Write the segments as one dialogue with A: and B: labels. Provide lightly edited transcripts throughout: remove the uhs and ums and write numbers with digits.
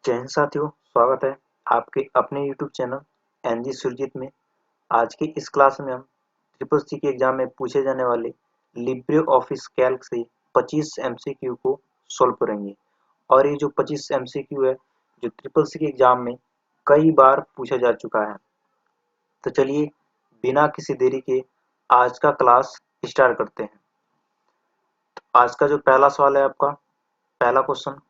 A: जय हिंद साथियों, स्वागत है आपके अपने YouTube चैनल एनजी सुरजीत में। आज की इस क्लास में हम ट्रिपल सी के एग्जाम में पूछे जाने वाले लिब्रे ऑफिस कैल्क से 25 एमसीक्यू को सॉल्व करेंगे। और ये जो 25 एमसीक्यू है जो ट्रिपल सी के एग्जाम में कई बार पूछा जा चुका है। तो चलिए बिना किसी देरी के आज का क्लास स्टार्ट करते हैं। आज का जो पहला सवाल है, आपका पहला क्वेश्चन,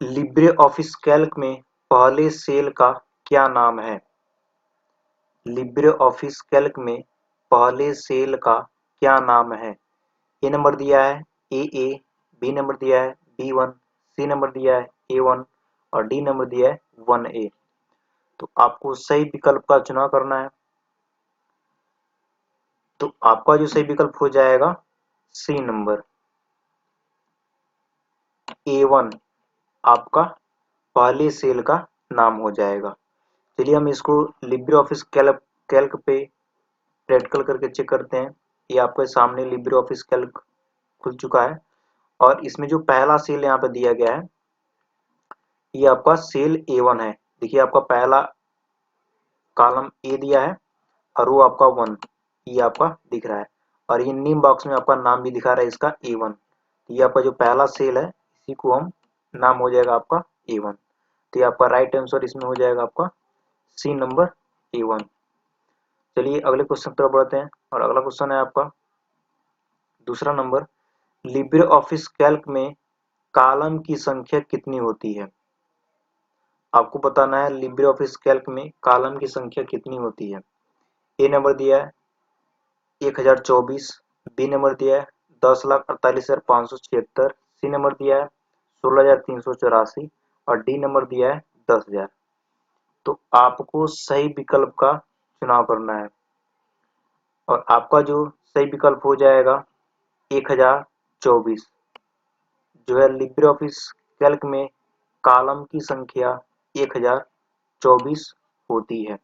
A: लिब्रे ऑफिस कैल्क में पहले सेल का क्या नाम है? लिब्रे ऑफिस कैल्क में पहले सेल का क्या नाम है? ए नंबर दिया है ए, बी नंबर दिया है B1, सी नंबर दिया है A1 और डी नंबर दिया है 1A। तो आपको सही विकल्प का चुनाव करना है। तो आपका जो सही विकल्प हो जाएगा सी नंबर A1 आपका पहले सेल का नाम हो जाएगा। चलिए हम इसको लिब्रे ऑफिस कैल्क पे प्रैक्टिकल करके चेक करते हैं। ये आपके सामने लिब्रे ऑफिस कैल्क खुल चुका है और इसमें जो पहला सेल यहाँ पे दिया गया है ये आपका सेल A1 है। देखिए आपका पहला कॉलम ए दिया है और वो आपका 1 ये आपका दिख रहा है और ये नेम बॉक्स में आपका नाम भी दिखा रहा है इसका A1। ये आपका जो पहला सेल है इसी को हम नाम हो जाएगा आपका A1। तो ये आपका राइट आंसर इसमें हो जाएगा आपका सी नंबर A1। चलिए अगले क्वेश्चन की तरफ बढ़ते हैं और अगला क्वेश्चन है आपका दूसरा नंबर, लिब्रे ऑफिस कैल्क में कॉलम की संख्या कितनी होती है? आपको बताना है लिब्रे ऑफिस कैल्क में कॉलम की संख्या कितनी होती है। ए नंबर दिया है 1024, बी नंबर दिया है 10,48,576, सी नंबर दिया है 16,384 और डी नंबर दिया है 10,000। तो आपको सही विकल्प का चुनाव करना है और आपका जो सही विकल्प हो जाएगा 1024, जो है लिब्रे ऑफिस कैल्क में कॉलम की संख्या 1024 होती है।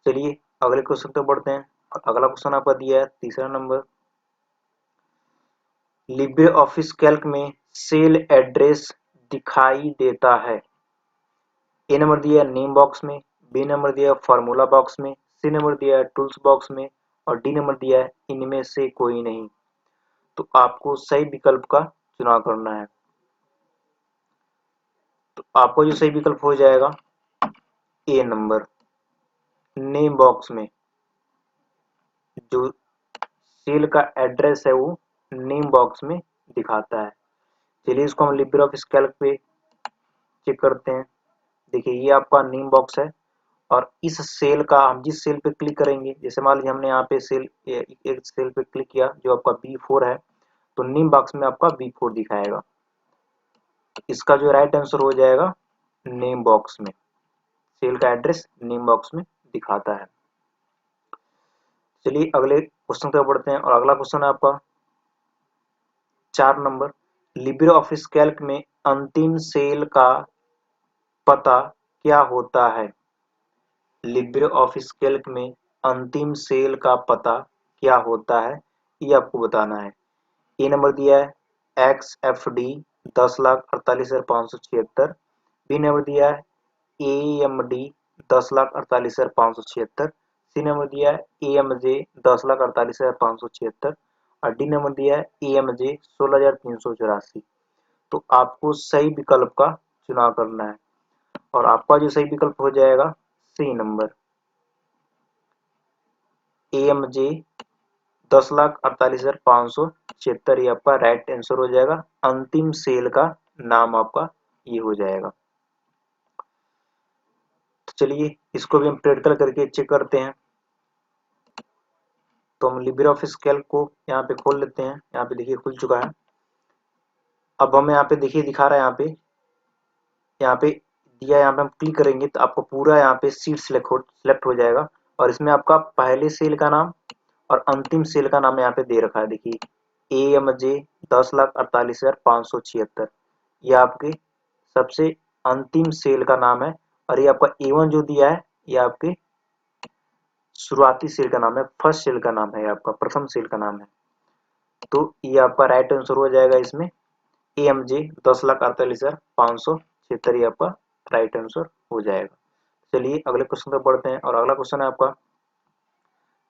A: चलिए अगले क्वेश्चन तक बढ़ते हैं और अगला क्वेश्चन आपका दिया है तीसरा नंबर, लिब्रे ऑफिस कैल्क में सेल एड्रेस दिखाई देता है। ए नंबर दिया है नेम बॉक्स में, बी नंबर दिया है फार्मूला बॉक्स में, सी नंबर दिया है टूल्स बॉक्स में और डी नंबर दिया है इनमें से कोई नहीं। तो आपको सही विकल्प का चुनाव करना है। तो आपको जो सही विकल्प हो जाएगा ए नंबर नेम बॉक्स में, जो सेल का एड्रेस है वो नेम बॉक्स में दिखाता है। चलिए इसको हम लिब्रे ऑफिस कैल्क पे चेक करते हैं। देखिए ये आपका नेम बॉक्स है और इस सेल का हम जिस सेल पे क्लिक करेंगे, जैसे मान लीजिए हमने यहाँ पे एक सेल पे क्लिक किया जो आपका B4 है, तो नेम बॉक्स में आपका B4 दिखाएगा। तो इसका जो राइट आंसर हो जाएगा नेम बॉक्स में, सेल का एड्रेस नेम बॉक्स में दिखाता है। चलिए अगले क्वेश्चन पर बढ़ते हैं और अगला क्वेश्चन है आपका 4 नंबर, लिब्रे ऑफिस कैल्क में अंतिम सेल का पता क्या होता है? लिब्रे ऑफिस कैल्क में अंतिम सेल का पता क्या होता है ये आपको बताना है। ए नंबर दिया है XFD 10,48,576, बी नंबर दिया है AMD 10,48,576, सी नंबर दिया है AMJ 10,48,576 और डी नंबर दिया है AMJ 16,384। तो आपको सही विकल्प का चुनाव करना है और आपका जो सही विकल्प हो जाएगा सी नंबर AMJ 10,48,576। ये आपका राइट आंसर हो जाएगा। अंतिम सेल का नाम आपका ये हो जाएगा। तो चलिए इसको भी हम प्रैक्टिकल करके चेक करते हैं। तो हम लिब्रे ऑफिस कैल्क को यहाँ पे खोल लेते हैं। यहाँ पे देखिए खुल चुका है। अब हमें यहाँ पे देखिए दिखा रहा है, यहाँ पे दिया, यहाँ पे हम क्लिक करेंगे तो आपको पूरा यहाँ पे सीट सिलेक्ट हो जाएगा और इसमें आपका पहले सेल का नाम और अंतिम सेल का नाम यहाँ पे दे रखा है। देखिए AMJ 10,48,576, ये आपके सबसे अंतिम सेल का नाम है और ये आपका A1 जो दिया है ये आपके शुरुआती सेल का नाम है, फर्स्ट सेल का नाम है, आपका प्रथम सेल का नाम है। तो ये आपका राइट आंसर हो जाएगा इसमें AMJ 10,48,576 आपका राइट आंसर हो जाएगा। चलिए अगले क्वेश्चन पे बढ़ते हैं और अगला क्वेश्चन है आपका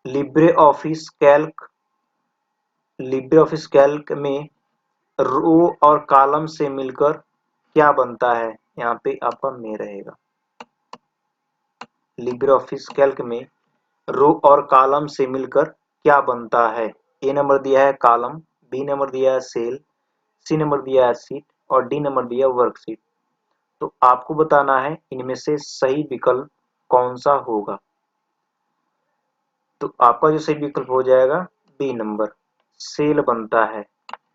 A: लिब्रे ऑफिस कैल्क में रो और कॉलम से मिलकर क्या बनता है। यहाँ पे आपका में रहेगा। लिब्रे ऑफिस कैल्क में रो और कॉलम से मिलकर क्या बनता है। ए नंबर दिया है कॉलम, बी नंबर दिया है सेल, सी नंबर दिया है सीट और डी नंबर दिया है वर्कशीट। तो आपको बताना है इनमें से सही विकल्प कौन सा होगा। तो आपका जो सही विकल्प हो जाएगा बी नंबर, सेल बनता है।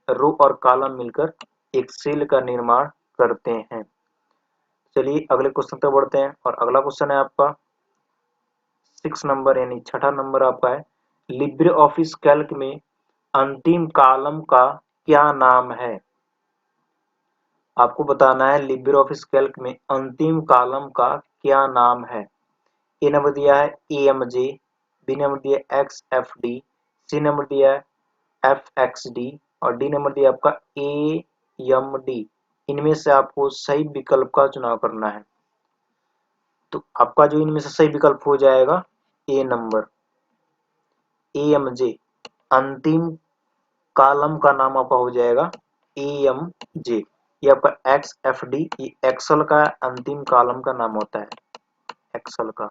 A: रो और कॉलम मिलकर एक सेल का निर्माण करते हैं। चलिए अगले क्वेश्चन पर बढ़ते हैं और अगला क्वेश्चन है आपका 6 नंबर यानी छठा नंबर आपका है लिब्रे ऑफिस कैल्क में अंतिम कॉलम का क्या नाम है। आपको बताना है लिब्रे ऑफिस कैल्क में अंतिम कॉलम का क्या नाम है। ए नंबर दिया है AMJ, बी नंबर दिया है XFD, सी नंबर दिया है FXD और डी नंबर दिया आपका AMD। इनमें से आपको सही विकल्प का चुनाव करना है। तो आपका जो इनमें से सही विकल्प हो जाएगा ए नंबर, AMJ। अंतिम कॉलम का नाम आपका हो जाएगा AMJ। ये आपका XFD, ये एक्सेल का अंतिम कॉलम का नाम होता है, एक्सेल का।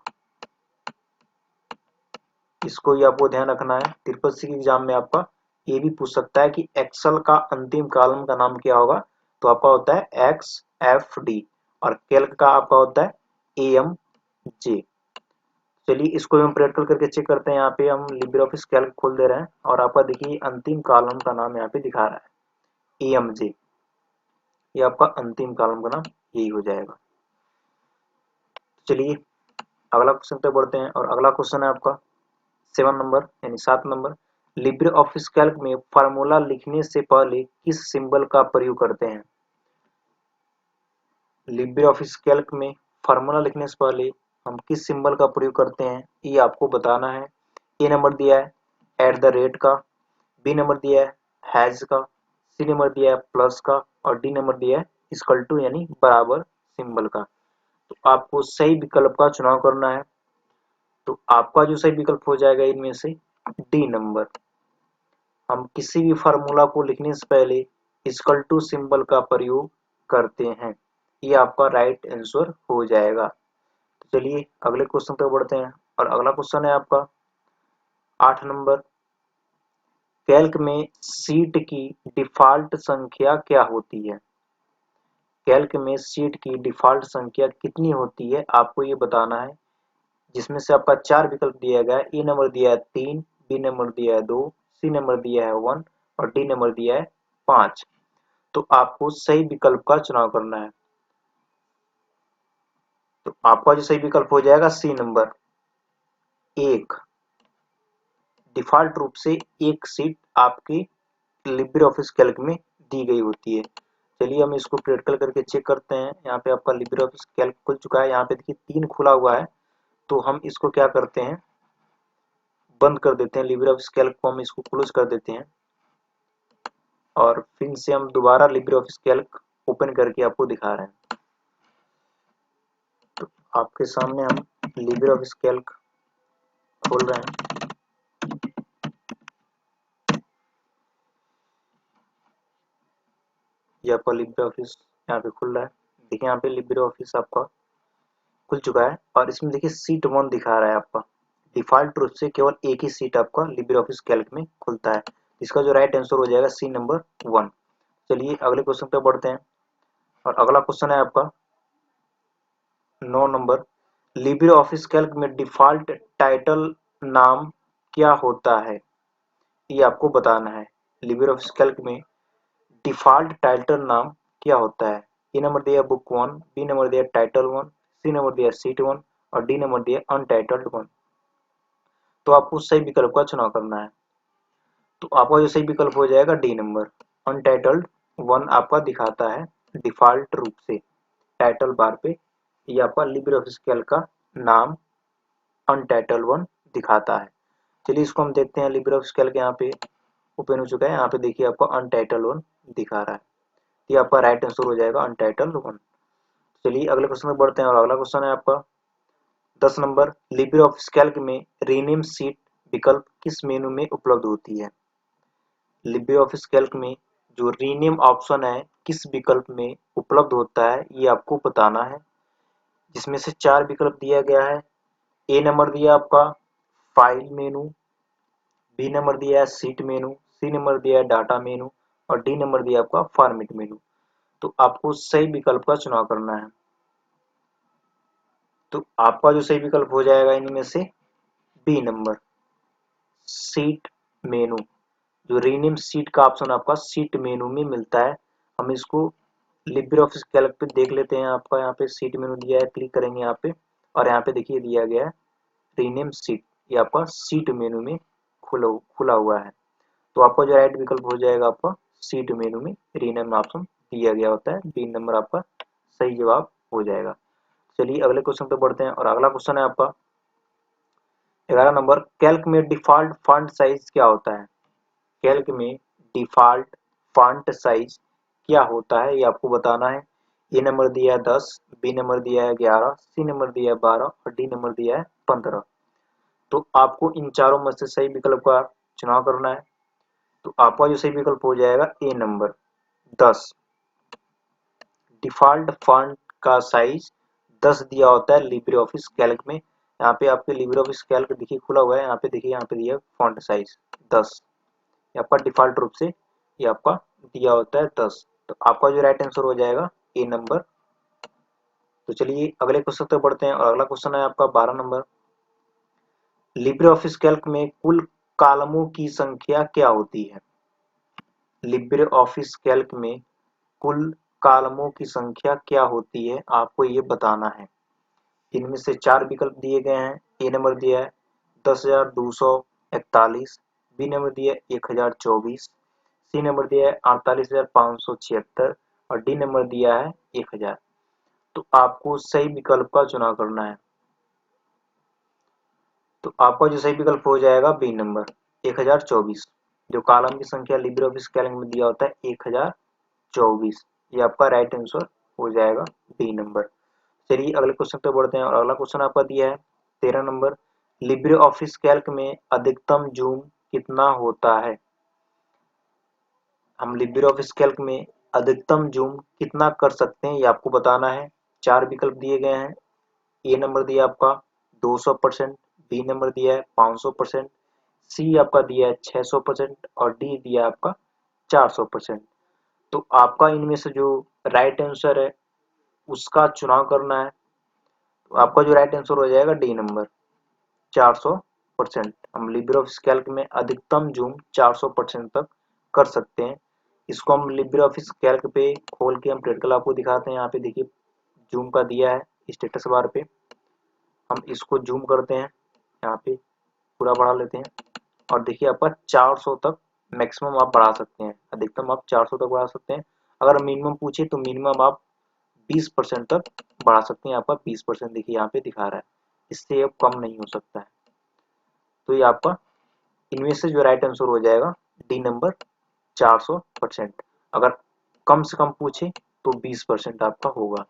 A: इसको ही आपको ध्यान रखना है। ट्रिपल सी एग्जाम में आपका ये भी पूछ सकता है कि एक्सेल का अंतिम कॉलम का नाम क्या होगा। तो आपका होता है XFD और कैल्क का आपका होता है AMJ। चलिए इसको हम प्रैक्टिकल करके चेक करते हैं। यहाँ पे हम लिब्रे ऑफिस कैल्क खोल दे रहे हैं और आपका देखिए अंतिम कॉलम का नाम यहाँ पे दिखा रहा है AMJ। ये आपका अंतिम कॉलम का नाम यही हो जाएगा। चलिए अगला क्वेश्चन पे बढ़ते हैं और अगला क्वेश्चन है आपका 7 नंबर यानी 7 नंबर लिब्रे ऑफिस कैल्क में फार्मूला लिखने से पहले किस सिंबल का प्रयोग करते हैं। लिब्रे ऑफिस कैल्क में फार्मूला लिखने से पहले हम किस सिंबल का प्रयोग करते हैं ये आपको बताना है। ए नंबर दिया है @ का, बी नंबर दिया है हैज का, सी नंबर दिया है प्लस का और डी नंबर दिया है इक्वल टू यानी बराबर सिंबल का। तो आपको सही विकल्प का चुनाव करना है। तो आपका जो सही विकल्प हो जाएगा इनमें से डी नंबर। हम किसी भी फार्मूला को लिखने से पहले इक्वल टू सिंबल का प्रयोग करते हैं। ये आपका राइट आंसर हो जाएगा। तो चलिए अगले क्वेश्चन पर बढ़ते हैं और अगला क्वेश्चन है आपका 8 नंबर कैल्क में सीट की डिफॉल्ट संख्या क्या होती है। कैल्क में सीट की डिफॉल्ट संख्या कितनी होती है आपको ये बताना है। जिसमें से आपका 4 विकल्प दिया गया है। ए नंबर दिया है 3, बी नंबर दिया है 2, सी नंबर दिया है 1 और डी नंबर दिया है 5। तो आपको सही विकल्प का चुनाव करना है। तो आपका जो सही विकल्प हो जाएगा सी नंबर 1। डिफॉल्ट रूप से एक सीट आपकी लिब्रे ऑफिस कैल्क में दी गई होती है। चलिए हम इसको प्रैक्टिकल करके चेक करते हैं। यहाँ पे आपका लिब्रे ऑफिस कैल्क खुल चुका है। यहाँ पे देखिए 3 खुला हुआ है। तो हम इसको क्या करते हैं बंद कर देते हैं। लिब्रे ऑफिस कैल्क को हम इसको क्लोज कर देते हैं और फिर से हम दोबारा लिब्रे ऑफिस कैल्क ओपन करके आपको दिखा रहे हैं। तो आपके सामने हम लिब्रे ऑफिस कैल्क खोल रहे हैं। ये आपका लिब्रे ऑफिस यहाँ पे खुल रहा है। देखिए यहाँ पे लिब्रे ऑफिस आपका खुल चुका है और इसमें देखिए सीट 1 दिखा रहा है आपका। डिफॉल्ट रूप से केवल एक ही सीट आपका लिब्रे ऑफिस कैल्क में खुलता है। इसका जो राइट आंसर हो जाएगा सी नंबर 1। चलिए अगले क्वेश्चन पे बढ़ते हैं और अगला क्वेश्चन है आपका 9 नंबर लिब्रे ऑफिस कैल्क में डिफॉल्ट टाइटल नाम क्या होता है ये आपको बताना है। लिब्रे ऑफिस कैल्क में डिफॉल्ट टाइटल नाम क्या होता है। ए नंबर दिया बुक 1, बी नंबर दिया टाइटल 1, सी नंबर दिया सीट 1 और डी नंबर दिया अनटाइटल्ड 1। तो आपको सही विकल्प का चुनाव करना है। तो आपका जो सही विकल्प हो जाएगा डी नंबर अनटाइटल्ड 1 आपका दिखाता है डिफॉल्ट रूप से टाइटल बार पे। ये आपका लिब्रे ऑफिस कैल्क का नाम अनटाइटल्ड 1 दिखाता है। चलिए इसको हम देखते हैं। लिब्रे ऑफिस कैल्क यहाँ पे ओपन हो चुका है। यहाँ पे देखिए आपको अनटाइटल्ड 1 दिखा रहा है। ये आपका राइट आंसर हो जाएगा अनटाइटल्ड 1। चलिए अगले क्वेश्चन में बढ़ते हैं और अगला क्वेश्चन है आपका 10 नंबर। लिब्रे ऑफिस कैल्क में रीनेम सीट विकल्प किस मेनू में उपलब्ध होती है? लिब्रे ऑफिस कैल्क में जो रीनेम ऑप्शन है किस विकल्प में उपलब्ध होता है ये आपको बताना है, जिसमें से 4 विकल्प दिया गया है। ए नंबर दिया आपका फाइल मेनू, बी नंबर दिया है सीट मेनू, सी नंबर दिया है डाटा मेनू और डी नंबर दिया आपका फॉर्मेट मेनू। तो आपको सही विकल्प का चुनाव करना है। तो आपका जो सही विकल्प हो जाएगा इनमें से बी नंबर सीट मेनू। जो रीनेम सीट का ऑप्शन आपका सीट मेनू में मिलता है। हम इसको लिब्रे ऑफिस कैल्क पे देख लेते हैं। आपका यहाँ पे सीट मेनू दिया है, क्लिक करेंगे यहाँ पे और यहाँ पे देखिए दिया गया है रीनेम सीट। ये आपका सीट मेनू में खुला हुआ है। तो आपका जो राइट विकल्प हो जाएगा आपका सीट मेनू में रीनेम ऑप्शन दिया गया होता है। बी नंबर आपका सही जवाब हो जाएगा। चलिए अगले क्वेश्चन पे बढ़ते हैं और अगला क्वेश्चन है आपका 11 नंबर। कैल्क में डिफॉल्ट फॉन्ट साइज क्या होता है? कैल्क में डिफॉल्ट फॉन्ट साइज क्या होता है ये आपको बताना है। ए नंबर दिया है 10, बी नंबर दिया है 11, सी नंबर दिया है 12 और डी नंबर दिया है 15। तो आपको इन चारों में से सही विकल्प का चुनाव करना है। तो आपका जो सही विकल्प हो जाएगा ए नंबर 10। डिफॉल्ट फॉन्ट का साइज 10 दिया होता है लिब्रे ऑफिस कैल्क में। यहाँ पे आपके लिब्रे ऑफिस कैल्क देखिए खुला हुआ है। यहाँ पे देखिए यहाँ पे दिया फॉन्ट साइज 10। यहाँ पर डिफॉल्ट रूप से ये आपका दिया होता है 10। तो आपका जो राइट आंसर हो जाएगा ए नंबर। तो चलिए अगले क्वेश्चन तक बढ़ते हैं और अगला क्वेश्चन है आपका 12 नंबर। लिब्रे ऑफिस कैल्क में कुल कॉलमों की संख्या क्या होती है? लिब्रे ऑफिस कैल्क में कुल कॉलमों की संख्या क्या होती है आपको ये बताना है। इनमें से 4 विकल्प दिए गए हैं। ए नंबर दिया है 10,241, बी नंबर दिया है 1024, सी नंबर दिया है 48,576 और डी नंबर दिया है 1000। तो आपको सही विकल्प का चुनाव करना है। तो आपका जो सही विकल्प हो जाएगा बी नंबर 1024। जो कॉलम की संख्या लिब्रे ऑफिस कैल्क में दिया होता है 1024। ये आपका राइट आंसर हो जाएगा बी नंबर। चलिए अगले क्वेश्चन पे बढ़ते हैं और अगला क्वेश्चन आपका दिया है 13 नंबर। लिब्रे ऑफिस कैल्क में अधिकतम जूम कितना होता है? हम लिब्रे ऑफिस कैल्क में अधिकतम जूम कितना कर सकते हैं ये आपको बताना है। 4 विकल्प दिए गए हैं। ए नंबर दिया आपका 200%, बी नंबर दिया है 500%, सी आपका दिया है 600% और डी दिया है आपका 400%। तो आपका इनमें से जो राइट आंसर है उसका चुनाव करना है। तो आपका जो राइट आंसर हो जाएगा डी नंबर 400%। हम लिब्रे ऑफिस कैल्क में अधिकतम जूम 400% तक कर सकते हैं। इसको हम लिब्रे ऑफिस कैल्क पे खोल के हम प्रैक्टिकल आपको दिखाते हैं। यहाँ पे देखिए जूम का दिया है स्टेटस बार पे। हम इसको जूम करते हैं, यहाँ पे पूरा बढ़ा लेते हैं और देखिए आपका 400 तक मैक्सिमम आप बढ़ा सकते हैं। अधिकतम आप 400 तक बढ़ा सकते हैं। अगर मिनिमम पूछे तो मिनिमम आप 20% तक बढ़ा सकते हैं। आपका 20% देखिए यहाँ पे दिखा रहा है, इससे अब कम नहीं हो सकता है। तो ये आपका इनमें से जो राइट आंसर हो जाएगा डी नंबर 400%। अगर कम से कम पूछे तो 20% आपका होगा,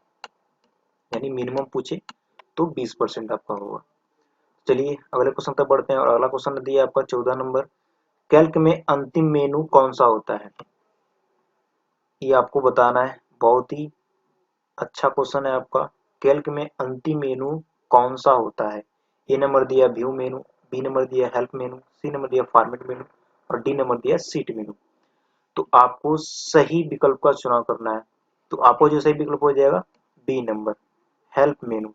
A: यानी मिनिमम पूछे तो 20% आपका होगा। चलिए अगले क्वेश्चन तक बढ़ते हैं और अगला क्वेश्चन दिया आपका 14 नंबर। कैल्क में अंतिम मेनू कौन सा होता है? ये आपको बताना है। बहुत ही अच्छा क्वेश्चन है आपका। कैल्क में अंतिम मेनू कौन सा होता है? ए नंबर दिया व्यू मेनू, बी नंबर दिया हेल्प मेनू, सी नंबर दिया फॉर्मेट मेनू और डी नंबर दिया सीट मेनू। तो आपको सही विकल्प का चुनाव करना है। तो आपको जो सही विकल्प हो जाएगा बी नंबर हेल्प मेनू।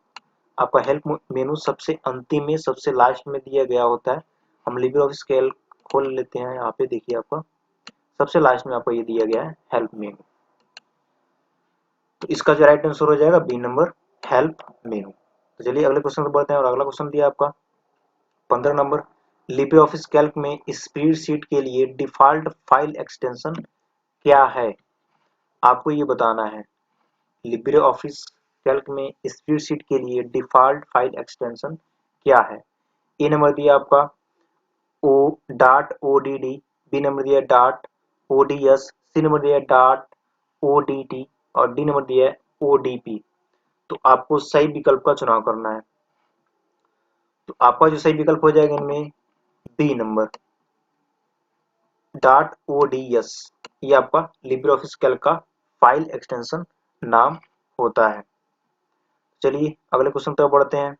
A: आपका हेल्प मेनू सबसे अंतिम में सबसे लास्ट में दिया गया होता है। हम लिब्रे ऑफिस कैल्क खोल लेते हैं। यहाँ पे देखिए आपका सबसे लास्ट में आपको ये दिया गया है हेल्प मेनू। तो इसका जो राइट आंसर हो जाएगा बी नंबर हेल्प मेनू। तो चलिए अगले क्वेश्चन पर बढ़ते हैं और अगला क्वेश्चन दिया आपका 15 नंबर। लिब्रे ऑफिस कैल्क में स्प्रेडशीट के लिए डिफॉल्ट फाइल एक्सटेंशन क्या है? आपको ये बताना है। लिब्रे ऑफिस कैल्क में स्प्रेडशीट के लिए डिफॉल्ट फाइल एक्सटेंशन क्या है? ए नंबर दिया आपका O dot O D D, B number दिया dot O D S, C number दिया डॉट ODT और डी नंबर दिया है ODP। तो आपको सही विकल्प का चुनाव करना है। तो आपका जो सही विकल्प हो जाएगा इनमें बी नंबर .ods, ये आपका लिब्रे ऑफिस कैल्क का फाइल एक्सटेंशन नाम होता है। चलिए अगले क्वेश्चन पर बढ़ते हैं।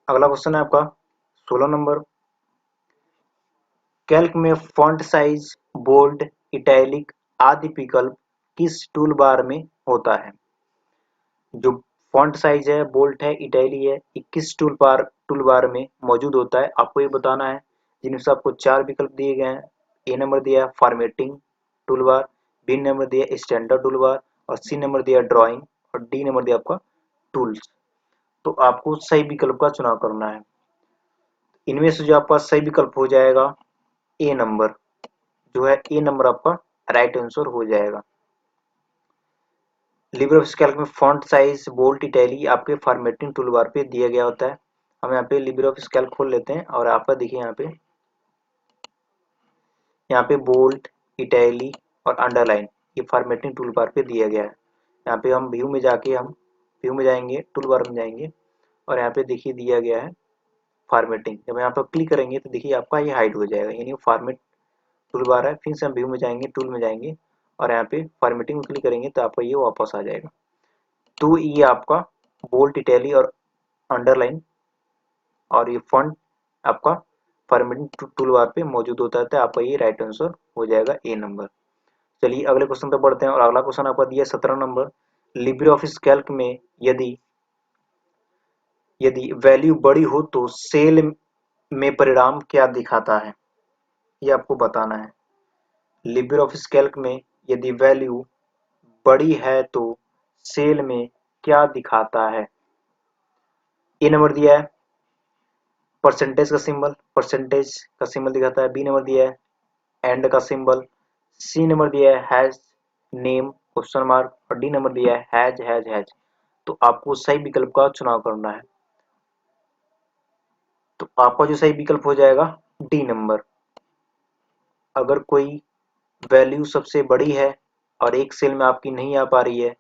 A: अगला क्वेश्चन है आपका 16 नंबर। कैल्क में फॉन्ट साइज, बोल्ड, इटैलिक आदि विकल्प किस टूल बार में होता है? जो फॉन्ट साइज है, बोल्ट है, इटैली है, 21 टूल बार में मौजूद होता है, आपको ये बताना है। जिनमें से आपको 4 विकल्प दिए गए हैं। ए नंबर दिया है formatting toolbar, B number दिया है स्टैंडर्ड टूल बार और सी नंबर दिया है ड्राइंग और डी नंबर दिया आपका टूल्स। तो आपको सही विकल्प का चुनाव करना है। इनमें से जो आपका सही विकल्प हो जाएगा ए नंबर, जो है ए नंबर आपका राइट आंसर हो जाएगा। लिब्रे ऑफिस कैल्क में फॉन्ट साइज, बोल्ड, इटैली आपके फॉर्मेटिंग टूल बार पे दिया गया होता है। हम यहाँ पे लिब्रे ऑफिस कैल्क खोल लेते हैं और आपका देखिए यहाँ पे बोल्ड, इटैली और अंडरलाइन ये फॉर्मेटिंग टूल बार पे दिया गया है। यहाँ पे हम व्यू में जाएंगे, टूल बार में जाएंगे और यहाँ पे देखिए दिया गया है फॉर्मेटिंग। जब यहाँ पर क्लिक करेंगे तो देखिए आपका ये हाइड हो जाएगा, यानी फॉर्मेट टूल बार है। फिर से हम व्यू में जाएंगे, टूल में जाएंगे और यहाँ पे फॉर्मेटिंग में क्लिक करेंगे तो आपका ये वापस आ जाएगा। तो ये आपका बोल्ड, इटैली और अंडरलाइन और ये फॉन्ट आपका फॉर्मेटिंग टूल बार पे मौजूद होता है। तो आपका ये राइट आंसर हो जाएगा ए नंबर। चलिए अगले क्वेश्चन पे बढ़ते हैं और अगला क्वेश्चन आपका दिया 17 नंबर। लिब्रे ऑफिस कैल्क में यदि यदि वैल्यू बड़ी हो तो सेल में परिणाम क्या दिखाता है? ये आपको बताना है। लिब्रे ऑफिस कैल्क में यदि वैल्यू बड़ी है तो सेल में क्या दिखाता है? ए नंबर दिया है परसेंटेज का सिंबल दिखाता है। बी नंबर दिया है एंड का सिंबल। सी नंबर दिया है हैज नेम क्वेश्चन मार्क और डी नंबर दिया है हैज। तो आपको सही विकल्प का चुनाव करना है। तो आपका जो सही विकल्प हो जाएगा डी नंबर। अगर कोई वैल्यू सबसे बड़ी है और एक सेल में आपकी नहीं आ पा रही है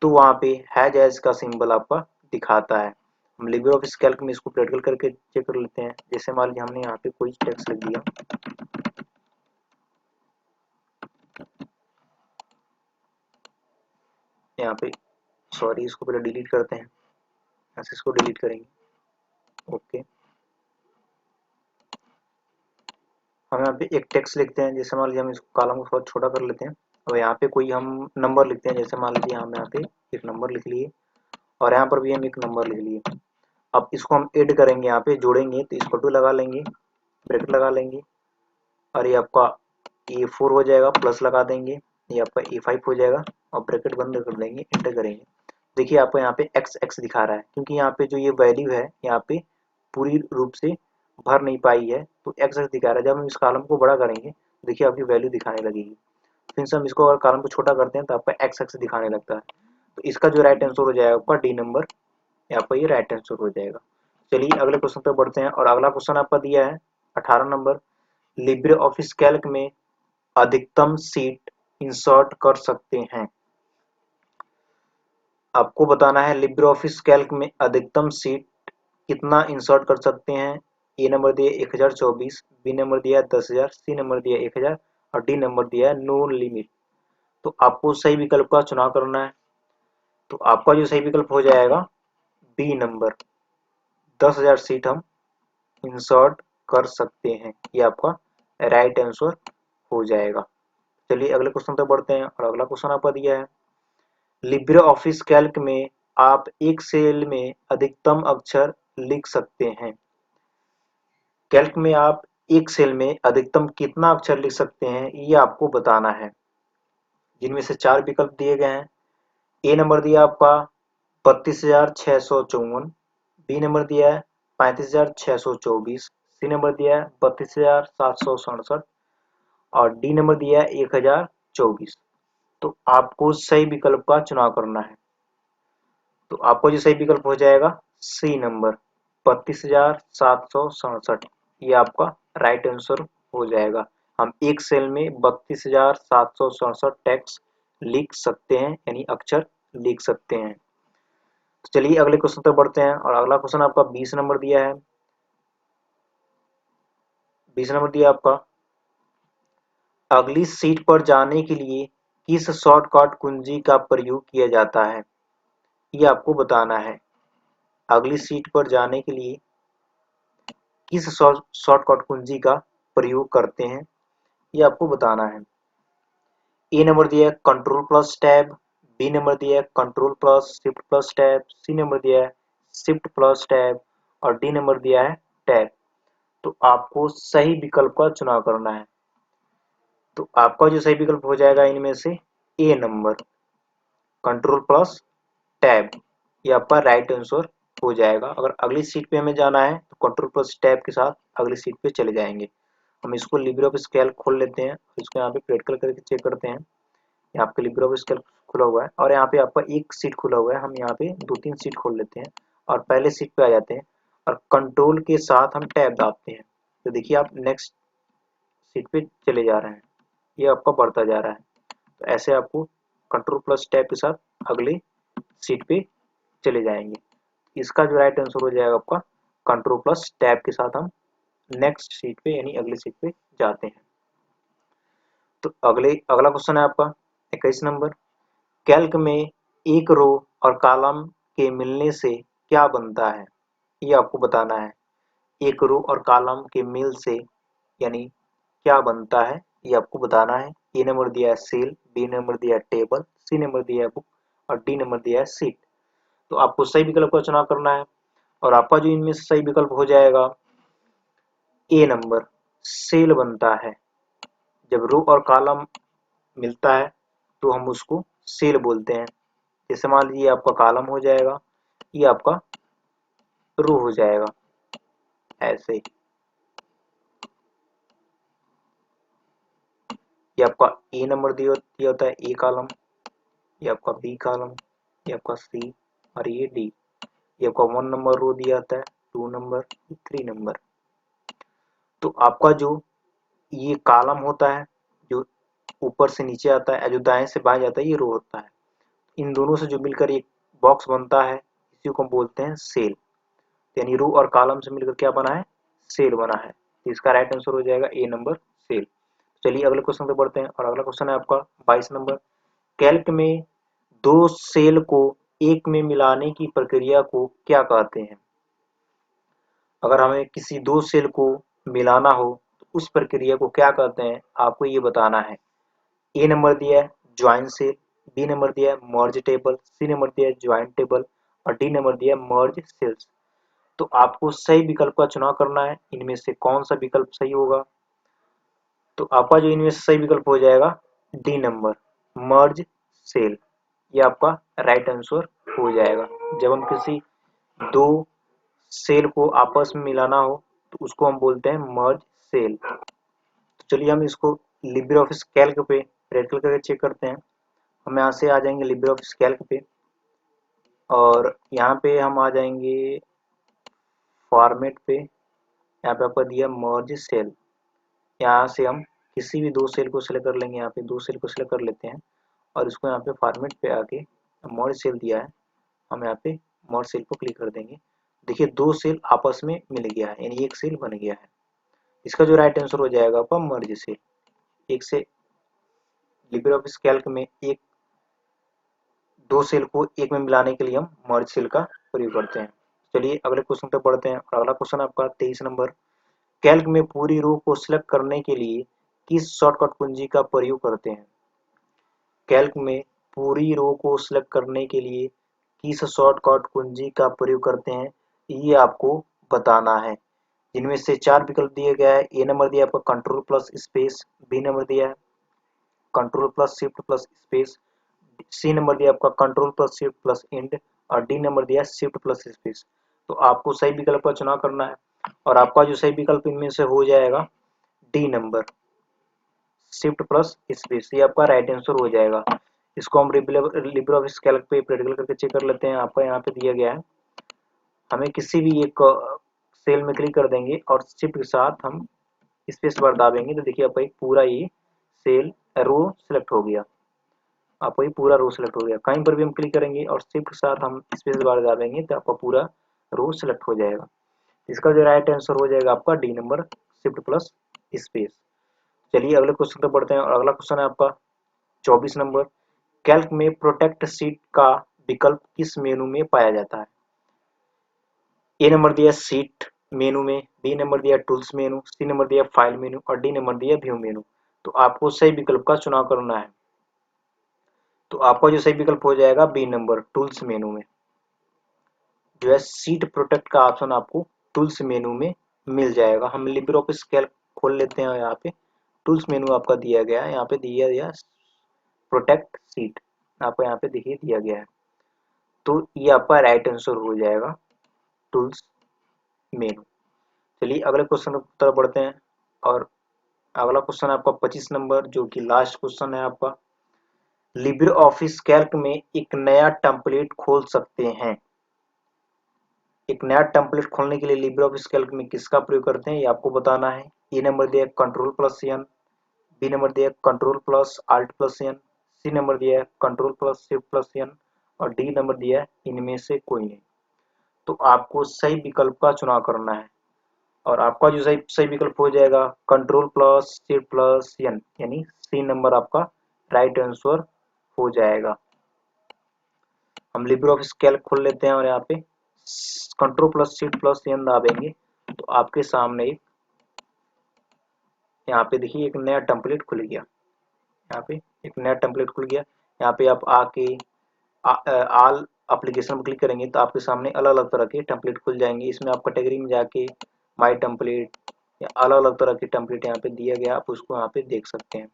A: तो वहां पे हैज एज का सिंबल आपका दिखाता है। हम लिब्रे ऑफिस कैल्क में इसको प्रैक्टिकल करके चेक कर लेते हैं। जैसे मान लीजिए हमने यहाँ पे कोई टेक्स्ट लिख दिया, यहाँ पे सॉरी इसको पहले डिलीट करते हैं, ऐसे इसको डिलीट करेंगे। ओके, हम यहाँ पे एक टेक्स्ट लिखते हैं। जैसे मान लीजिए हम इसको कॉलम को थोड़ा छोटा कर लेते हैं और यहाँ पे कोई हम नंबर लिखते हैं। जैसे मान लीजिए हम यहाँ पे एक नंबर लिख लिए और यहाँ पर भी हम एक नंबर लिख लिए। अब इसको हम ऐड करेंगे, यहाँ पे जोड़ेंगे तो इसको टू लगा लेंगे, ब्रैकेट लगा लेंगे और ये आपका A4 हो जाएगा, प्लस लगा देंगे, ये आपका A5 हो जाएगा और ब्रैकेट बंद कर देंगे, एंटर करेंगे। देखिए आपको यहाँ पे एक्स एक्स दिखा रहा है क्योंकि यहाँ पे जो ये वैल्यू है यहाँ पे पूरी रूप से भर नहीं पाई है, तो एक्स एक्स दिखा रहा है। जब हम इस कॉलम को बड़ा करेंगे देखिए आपकी वैल्यू दिखाने लगेगी। फिर से हम इसको अगर कॉलम को छोटा करते हैं तो आपका एक्स एक्स दिखाने लगता है। तो इसका जो राइट आंसर हो जाएगा आपका डी नंबर, आपका ये राइट आंसर हो जाएगा। चलिए अगले क्वेश्चन पे बढ़ते हैं और अगला क्वेश्चन आपका दिया है 18 नंबर। लिब्रे ऑफिस कैल्क में अधिकतम सीट इंसर्ट कर सकते हैं? आपको बताना है लिब्रे ऑफिस कैल्क में अधिकतम सीट कितना इंसर्ट कर सकते हैं। ए नंबर दिया 1024, बी नंबर दिया 10,000, सी नंबर दिया 1000 और डी नंबर दिया है नो लिमिट। तो आपको सही विकल्प का चुनाव करना है। तो आपका जो सही विकल्प हो जाएगा बी नंबर, 10,000 सीट हम इंसर्ट कर सकते हैं, ये आपका राइट आंसर हो जाएगा। चलिए अगले क्वेश्चन पे बढ़ते हैं और अगला क्वेश्चन आपका दिया है लिब्रे ऑफिस कैल्क में आप एक सेल में अधिकतम अक्षर लिख सकते हैं। कैल्क में आप एक सेल में अधिकतम कितना अक्षर लिख सकते हैं ये आपको बताना है। जिनमें से 4 विकल्प दिए गए हैं। ए नंबर दिया आपका 32,654, बी नंबर दिया है 35,624, सी नंबर दिया है 32,767 और डी नंबर दिया है 1,024। तो आपको सही विकल्प का चुनाव करना है। तो आपको जो सही विकल्प हो जाएगा सी नंबर 32,767, ये आपका राइट आंसर हो जाएगा। हम एक सेल में 32,767 टेक्स्ट लिख सकते हैं, यानी अक्षर लिख सकते हैं। तो चलिए अगले क्वेश्चन तक बढ़ते हैं, और अगला क्वेश्चन आपका 20 नंबर दिया है। 20 नंबर दिया आपका, अगली सीट पर जाने के लिए किस शॉर्टकट कुंजी का प्रयोग किया जाता है, ये आपको बताना है। अगली सीट पर जाने के लिए किस शॉर्टकट कुंजी का प्रयोग करते हैं, ये आपको बताना है। ए नंबर दिया है control plus tab, B number दिया है control plus shift plus tab, C number दिया है शिफ्ट प्लस टैब, और डी नंबर दिया है टैब। तो आपको सही विकल्प का चुनाव करना है। तो आपका जो सही विकल्प हो जाएगा इनमें से ए नंबर कंट्रोल प्लस टैब, ये आपका राइट आंसर हो जाएगा। अगर अगली सीट पे हमें जाना है तो कंट्रोल प्लस टैब के साथ अगली सीट पे चले जाएंगे। हम इसको लिब्रे ऑफिस कैल्क खोल लेते हैं, इसको यहाँ पे प्रैक्टिकल करके चेक करते हैं। यहाँ पे लिब्रे ऑफिस कैल्क खुला हुआ है और यहाँ पे आपका एक सीट खुला हुआ है। हम यहाँ पे 2-3 सीट खोल लेते हैं और पहले सीट पे आ जाते हैं और कंट्रोल के साथ हम टैब दाबते हैं। तो देखिए आप नेक्स्ट सीट पे चले जा रहे हैं, ये आपका बढ़ता जा रहा है। तो ऐसे आपको कंट्रोल प्लस टैब के साथ अगले सीट पे चले जाएंगे। इसका जो राइट आंसर हो जाएगा आपका कंट्रोल प्लस टैब के साथ हम नेक्स्ट सीट पे यानी अगली सीट पे जाते हैं। तो अगला क्वेश्चन है आपका 21 नंबर, कैल्क में एक रो और कॉलम के मिलने से क्या बनता है, ये आपको बताना है। एक रो और कॉलम के मिल से यानी क्या बनता है, ये आपको बताना है। ए नंबर दिया है सेल, बी नंबर दिया है टेबल, सी नंबर दिया है बुक, और डी नंबर दिया है सीट। तो आपको सही विकल्प का चुनाव करना है, और आपका जो इनमें से सही विकल्प हो जाएगा ए नंबर सेल बनता है। जब रो और कॉलम मिलता है तो हम उसको सेल बोलते हैं। जैसे मान लीजिए आपका कॉलम हो जाएगा, ये आपका रो हो जाएगा, ऐसे। ये आपका ए नंबर दिया होता है ए कॉलम, ये आपका बी कॉलम, ये आपका सी, और ये डी। ये आपका 1 नंबर रो दिया जाता है, 2 नंबर, 3 नंबर। तो आपका जो ये कॉलम होता है जो ऊपर से नीचे आता है, जो दाएं से बाएं जाता है, ये रो होता है। इन दोनों से जो मिलकर एक बॉक्स बनता है, इसी को हम बोलते हैं सेल। यानी रो और कॉलम से मिलकर क्या बना है, सेल बना है। इसका राइट आंसर हो जाएगा ए नंबर सेल। चलिए अगले क्वेश्चन पे बढ़ते हैं, और अगला क्वेश्चन है आपका 22 नंबर, कैल्क में दो सेल को एक में मिलाने की प्रक्रिया को क्या कहते हैं। अगर हमें किसी दो सेल को मिलाना हो तो उस प्रक्रिया को क्या कहते हैं, आपको ये बताना है। ए नंबर दिया है ज्वाइन सेल, बी नंबर दिया है मर्ज टेबल, सी नंबर दिया है ज्वाइन टेबल, और डी नंबर दिया है मर्ज सेल्स। तो आपको सही विकल्प का चुनाव करना है, इनमें से कौन सा विकल्प सही होगा। तो आपका जो इनमें से सही विकल्प हो जाएगा डी नंबर मर्ज सेल, ये आपका राइट आंसर हो जाएगा। जब हम किसी दो सेल को आपस में मिलाना हो तो उसको हम बोलते हैं मर्ज सेल। तो चलिए हम इसको लिब्रे ऑफिस कैल्क पे प्रैक्टिकल करके चेक करते हैं। हम यहाँ से आ जाएंगे लिब्रे ऑफिस कैल्क पे, और यहाँ पे हम आ जाएंगे फॉर्मेट पे। यहाँ पे आपका दिया मर्ज सेल, यहाँ से हम किसी भी दो सेल को सिलेक्ट कर लेंगे। यहाँ पे दो सेल को सिलेक्ट कर लेते हैं और इसको यहाँ पे फॉर्मेट पे आके मर्ज सेल दिया है, हम यहाँ पे मर्ज सेल को क्लिक कर देंगे। देखिए दो सेल आपस में मिल गया है, यानी एक सेल बन गया है। इसका जो राइट आंसर हो जाएगा आपका मर्ज सेल। एक से लिब्रे ऑफिस कैल्क में एक दो सेल को एक में मिलाने के लिए हम मर्ज सेल का प्रयोग करते हैं। चलिए अगले क्वेश्चन पे बढ़ते हैं, और अगला क्वेश्चन आपका 23 नंबर, कैल्क में पूरी रो को सिलेक्ट करने के लिए किस शॉर्टकट कुंजी का प्रयोग करते हैं। कैल्क में पूरी रो को सिलेक्ट करने के लिए किस शॉर्टकट कुंजी का प्रयोग करते हैं, ये आपको बताना है। जिनमें से चार विकल्प दिए गया है। ए नंबर दिया आपका control plus space, B number दिया है control plus shift plus space, C number दिया आपका control plus shift plus end, और डी नंबर दिया शिफ्ट प्लस स्पेस। तो आपको सही विकल्प का चुनाव करना है, और आपका जो सही विकल्प इनमें से हो जाएगा D number shift plus space, ये आपका राइट आंसर हो जाएगा। इसको हम लिब्रे ऑफिस कैल्क पे प्रैक्टिकल करके चेक कर लेते हैं। आपका यहाँ पे दिया गया है, हमें किसी भी एक सेल में क्लिक कर देंगे और शिफ्ट के साथ हम स्पेस बार दाबेंगे तो देखिए आपका एक पूरा ये सेल रो सिलेक्ट हो गया। आपको ये पूरा रो सेलेक्ट हो गया। कहीं पर भी हम क्लिक करेंगे और शिफ्ट के साथ हम स्पेस बार दाबेंगे तो आपका पूरा रो सेलेक्ट हो जाएगा। इसका जो राइट आंसर हो जाएगा आपका D number, shift plus space. चलिए अगले क्वेश्चन पे बढ़ते हैं और अगला क्वेश्चन है आपका 24 नंबर। कैल्क में प्रोटेक्ट शीट का विकल्प किस मेनू में पाया जाता है? ए नंबर दिया शीट मेनू में, बी नंबर दिया टूल्स मेनू, सी नंबर दिया फाइल मेनू और डी नंबर दिया व्यू मेनू। तो आपको सही विकल्प का चुनाव करना है। तो आपका जो सही विकल्प हो जाएगा बी नंबर, टूल्स मेनू में। जो है शीट प्रोटेक्ट का ऑप्शन आपको टूल्स मेनू में मिल जाएगा। हम लिब्रे ऑफिस कैल्क खोल लेते हैं। यहाँ पे टूल्स मेनू आपका दिया गया है, यहाँ पे दिया गया प्रोटेक्ट शीट, आपको यहाँ पे देखिए दिया गया है। तो ये आपका राइट आंसर हो जाएगा टूल्स मेनू। चलिए अगले क्वेश्चन की तरफ बढ़ते हैं और अगला क्वेश्चन आपका 25 नंबर जो कि लास्ट क्वेश्चन है आपका। लिब्रे ऑफिस कैल्क में एक नया टेम्पलेट खोल सकते हैं। एक नया टेम्पलेट खोलने के लिए लिब्रे ऑफिस कैल्क में किसका प्रयोग करते हैं ये आपको बताना है। ए नंबर दिया control plus N, B number दिया control plus alt plus N, C number दिया control plus shift plus N और डी नंबर दिया है इनमें से कोई नहीं। तो आपको सही विकल्प का चुनाव करना है और आपका जो सही विकल्प हो जाएगा control plus shift plus N, यानी सी नंबर आपका राइट आंसर हो जाएगा। हम लिब्रे ऑफिस कैल्क खोल लेते हैं और यहाँ पे control plus shift plus N दाबेंगे तो आपके सामने यहाँ पे देखिए एक नया टेम्पलेट खुल गया। यहाँ पे एक नया टेम्पलेट खुल गया। यहाँ पे आप आके ऑल एप्लीकेशन पर क्लिक करेंगे तो आपके सामने अलग अलग तरह के टेम्पलेट खुल जाएंगे। इसमें आप कैटेगरी में जाके माई टेम्पलेट या अलग अलग तरह के टेम्पलेट यहाँ पे दिया गया, आप उसको यहाँ पे देख सकते हैं।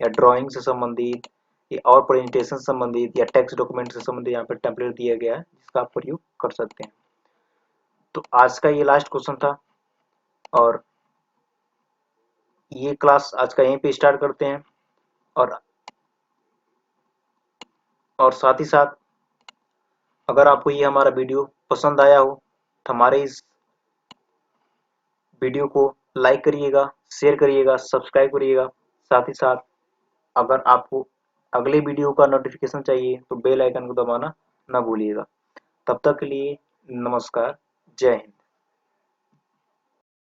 A: या ड्राइंग से संबंधित या और प्रेजेंटेशन से संबंधित या टेक्स्ट डॉक्यूमेंट से संबंधित यहाँ पे टेम्पलेट दिया गया है जिसका आप प्रयोग कर सकते हैं। तो आज का ये लास्ट क्वेश्चन था और ये क्लास आज का यहीं पे स्टार्ट करते हैं और साथ ही साथ अगर आपको ये हमारा वीडियो पसंद आया हो तो हमारे इस वीडियो को लाइक करिएगा, शेयर करिएगा, सब्सक्राइब करिएगा। साथ ही साथ अगर आपको अगले वीडियो का नोटिफिकेशन चाहिए तो बेल आइकन को दबाना ना भूलिएगा। तब तक के लिए नमस्कार, जय हिंद।